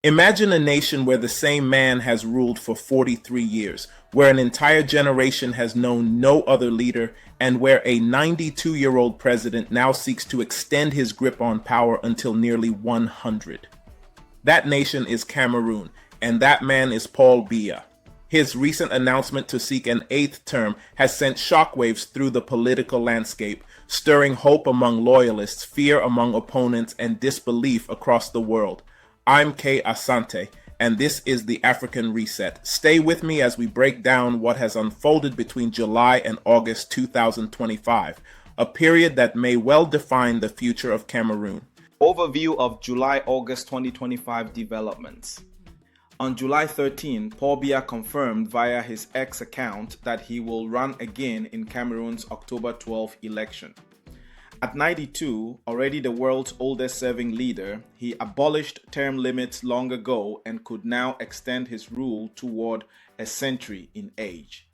Imagine a nation where the same man has ruled for 43 years, where an entire generation has known no other leader, and where a 92-year-old president now seeks to extend his grip on power until nearly 100. That nation is Cameroon, and that man is Paul Biya. His recent announcement to seek an 8th term has sent shockwaves through the political landscape, stirring hope among loyalists, fear among opponents, and disbelief across the world. I'm Asante, and this is the African Reset. Stay with me as we break down what has unfolded between July and August 2025, a period that may well define the future of Cameroon. Overview of July-August 2025 developments. On July 13, Paul Biya confirmed via his X account that he will run again in Cameroon's October 12 election. At 92, already the world's oldest serving leader, he abolished term limits long ago and could now extend his rule toward a century in age.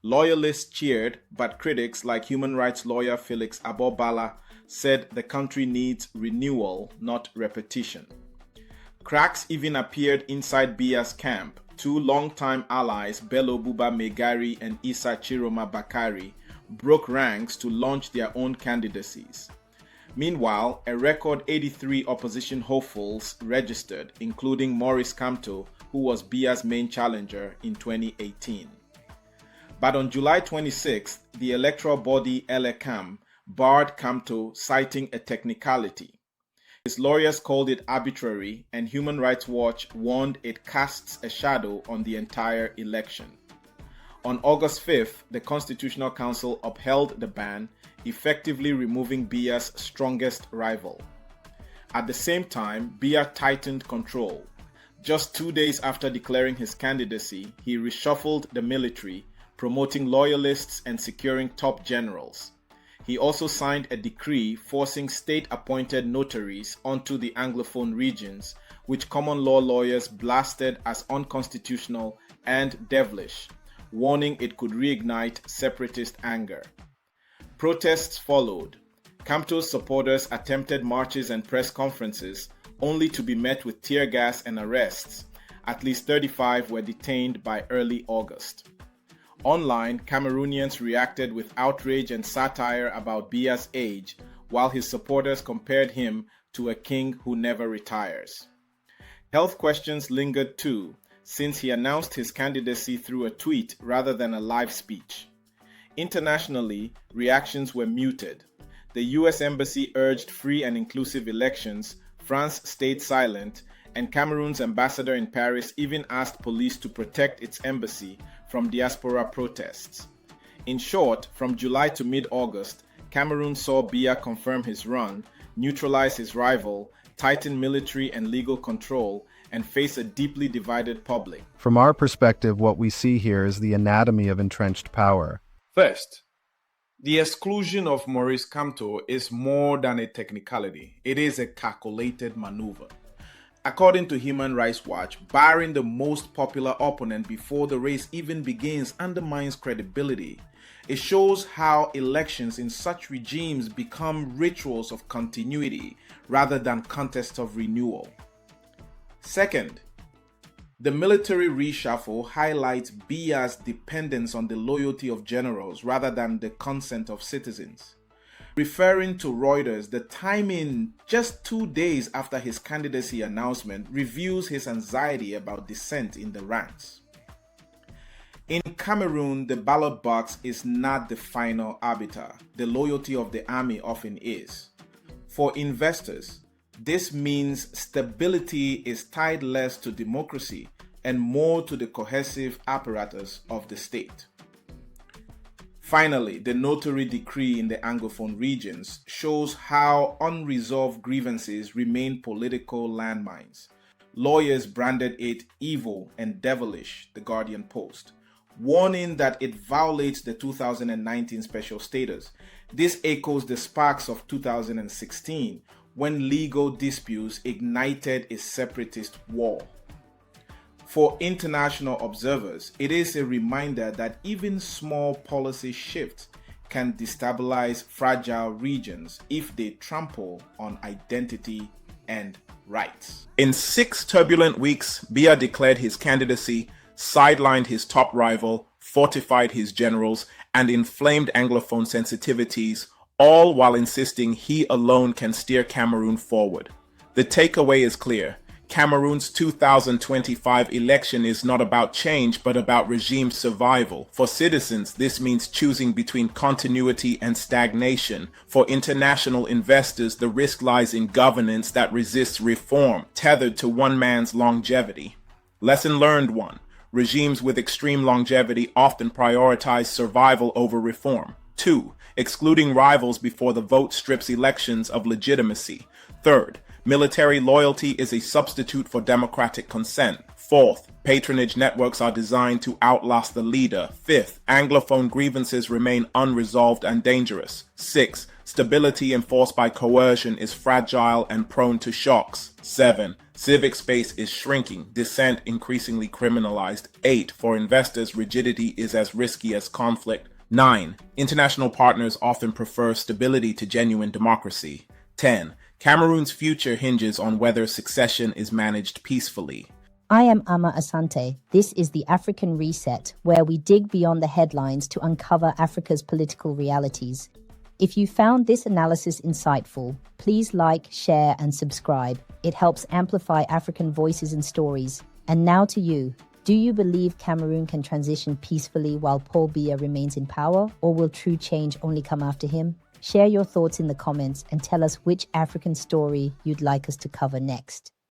Loyalists cheered, but critics like human rights lawyer Felix Abobala said the country needs renewal, not repetition. Cracks even appeared inside Biya's camp. Two longtime allies, Bello Buba Megari and Issa Chiroma Bakari, broke ranks to launch their own candidacies. Meanwhile, a record 83 opposition hopefuls registered, including Maurice Kamto, who was Biya's main challenger in 2018. But on July 26th, the electoral body Elecam barred Kamto, citing a technicality. His lawyers called it arbitrary, and Human Rights Watch warned it casts a shadow on the entire election. On August 5th, the Constitutional Council upheld the ban, effectively removing Biya's strongest rival. At the same time, Biya tightened control. Just 2 days after declaring his candidacy, he reshuffled the military, promoting loyalists and securing top generals. He also signed a decree forcing state-appointed notaries onto the Anglophone regions, which common law lawyers blasted as unconstitutional and devilish, warning it could reignite separatist anger. Protests followed. Kamto's supporters attempted marches and press conferences, only to be met with tear gas and arrests. At least 35 were detained by early August. Online, Cameroonians reacted with outrage and satire about Biya's age, while his supporters compared him to a king who never retires. Health questions lingered too, since he announced his candidacy through a tweet rather than a live speech. Internationally, reactions were muted. The US Embassy urged free and inclusive elections, France stayed silent, and Cameroon's ambassador in Paris even asked police to protect its embassy from diaspora protests. In short, from July to mid-August, Cameroon saw Biya confirm his run, neutralize his rival, tighten military and legal control, and face a deeply divided public. From our perspective, what we see here is the anatomy of entrenched power. First, the exclusion of Maurice Kamto is more than a technicality. It is a calculated maneuver. According to Human Rights Watch, barring the most popular opponent before the race even begins undermines credibility. It shows how elections in such regimes become rituals of continuity rather than contests of renewal. Second, the military reshuffle highlights Biya's dependence on the loyalty of generals rather than the consent of citizens. Referring to Reuters, the timing just 2 days after his candidacy announcement reveals his anxiety about dissent in the ranks. In Cameroon, the ballot box is not the final arbiter. The loyalty of the army often is. For investors, this means stability is tied less to democracy and more to the cohesive apparatus of the state. Finally, the notary decree in the Anglophone regions shows how unresolved grievances remain political landmines. Lawyers branded it evil and devilish, The Guardian Post, warning that it violates the 2019 special status. This echoes the sparks of 2016, when legal disputes ignited a separatist war. For international observers, it is a reminder that even small policy shifts can destabilize fragile regions if they trample on identity and right. In 6 turbulent weeks, Biya declared his candidacy, sidelined his top rival, fortified his generals, and inflamed Anglophone sensitivities, all while insisting he alone can steer Cameroon forward. The takeaway is clear. Cameroon's 2025 election is not about change, but about regime survival. For citizens, this means choosing between continuity and stagnation. For international investors, the risk lies in governance that resists reform, tethered to one man's longevity. Lesson learned 1. Regimes with extreme longevity often prioritize survival over reform. 2. Excluding rivals before the vote strips elections of legitimacy. 3rd, military loyalty is a substitute for democratic consent. 4th, patronage networks are designed to outlast the leader. 5th, Anglophone grievances remain unresolved and dangerous. 6th, stability enforced by coercion is fragile and prone to shocks. 7, civic space is shrinking, dissent increasingly criminalized. 8, for investors, rigidity is as risky as conflict. 9, international partners often prefer stability to genuine democracy. 10, Cameroon's future hinges on whether succession is managed peacefully. I am Ama Asante. This is the African Reset, where we dig beyond the headlines to uncover Africa's political realities. If you found this analysis insightful, please like, share, and subscribe. It helps amplify African voices and stories. And now to you. Do you believe Cameroon can transition peacefully while Paul Biya remains in power, or will true change only come after him? Share your thoughts in the comments and tell us which African story you'd like us to cover next.